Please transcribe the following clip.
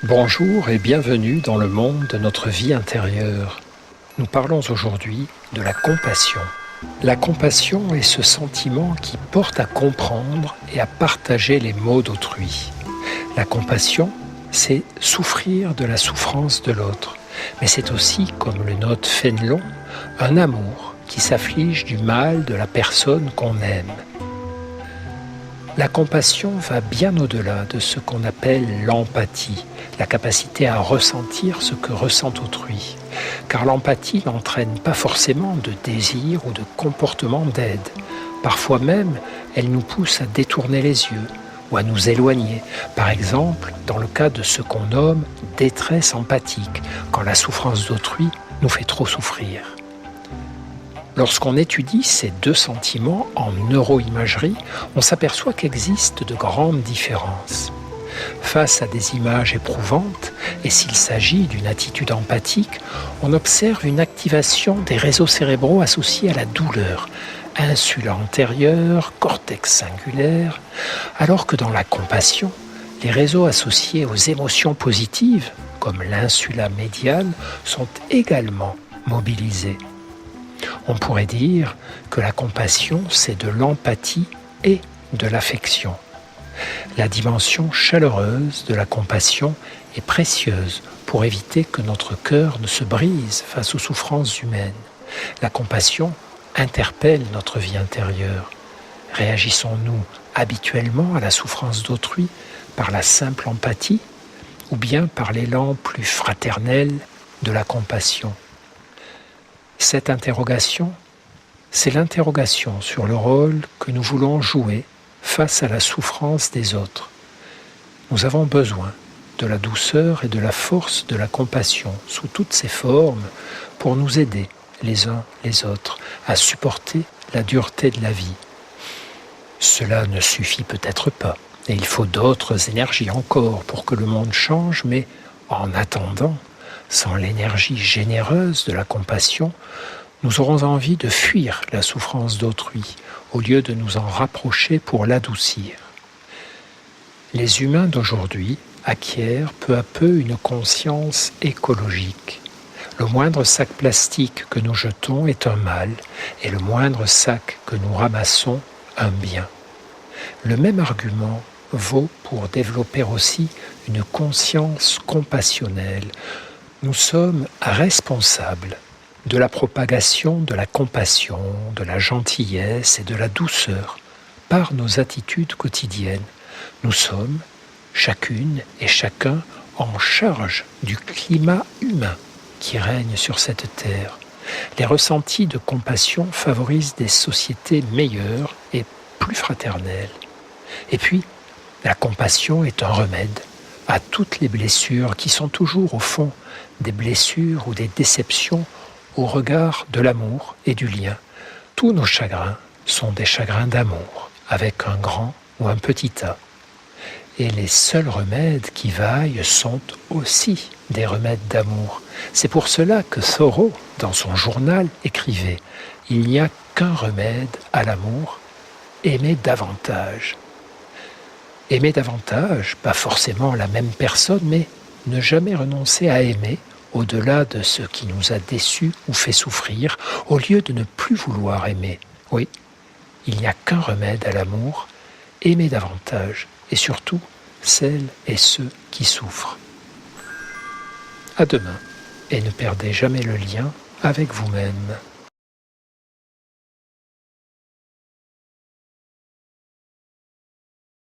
Bonjour et bienvenue dans le monde de notre vie intérieure. Nous parlons aujourd'hui de la compassion. La compassion est ce sentiment qui porte à comprendre et à partager les maux d'autrui. La compassion, c'est souffrir de la souffrance de l'autre. Mais c'est aussi, comme le note Fénelon, un amour qui s'afflige du mal de la personne qu'on aime. La compassion va bien au-delà de ce qu'on appelle l'empathie, la capacité à ressentir ce que ressent autrui. Car l'empathie n'entraîne pas forcément de désir ou de comportement d'aide. Parfois même, elle nous pousse à détourner les yeux ou à nous éloigner. Par exemple, dans le cas de ce qu'on nomme détresse empathique, quand la souffrance d'autrui nous fait trop souffrir. Lorsqu'on étudie ces deux sentiments en neuroimagerie, on s'aperçoit qu'existent de grandes différences. Face à des images éprouvantes, et s'il s'agit d'une attitude empathique, on observe une activation des réseaux cérébraux associés à la douleur, insula antérieure, cortex singulaire, alors que dans la compassion, les réseaux associés aux émotions positives, comme l'insula médiane, sont également mobilisés. On pourrait dire que la compassion, c'est de l'empathie et de l'affection. La dimension chaleureuse de la compassion est précieuse pour éviter que notre cœur ne se brise face aux souffrances humaines. La compassion interpelle notre vie intérieure. Réagissons-nous habituellement à la souffrance d'autrui par la simple empathie ou bien par l'élan plus fraternel de la compassion ? Cette interrogation, c'est l'interrogation sur le rôle que nous voulons jouer face à la souffrance des autres. Nous avons besoin de la douceur et de la force de la compassion sous toutes ses formes pour nous aider les uns les autres à supporter la dureté de la vie. Cela ne suffit peut-être pas et il faut d'autres énergies encore pour que le monde change, mais en attendant, sans l'énergie généreuse de la compassion, nous aurons envie de fuir la souffrance d'autrui, au lieu de nous en rapprocher pour l'adoucir. Les humains d'aujourd'hui acquièrent peu à peu une conscience écologique. Le moindre sac plastique que nous jetons est un mal, et le moindre sac que nous ramassons, un bien. Le même argument vaut pour développer aussi une conscience compassionnelle. Nous sommes responsables de la propagation de la compassion, de la gentillesse et de la douceur par nos attitudes quotidiennes. Nous sommes, chacune et chacun, en charge du climat humain qui règne sur cette terre. Les ressentis de compassion favorisent des sociétés meilleures et plus fraternelles. Et puis, la compassion est un remède à toutes les blessures qui sont toujours au fond des blessures ou des déceptions au regard de l'amour et du lien. Tous nos chagrins sont des chagrins d'amour, avec un grand ou un petit A. Et les seuls remèdes qui vaillent sont aussi des remèdes d'amour. C'est pour cela que Thoreau, dans son journal, écrivait « Il n'y a qu'un remède à l'amour, aimer davantage ». Aimer davantage, pas forcément la même personne, mais ne jamais renoncer à aimer au-delà de ce qui nous a déçus ou fait souffrir, au lieu de ne plus vouloir aimer. Oui, il n'y a qu'un remède à l'amour, aimer davantage, et surtout celles et ceux qui souffrent. À demain, et ne perdez jamais le lien avec vous-même.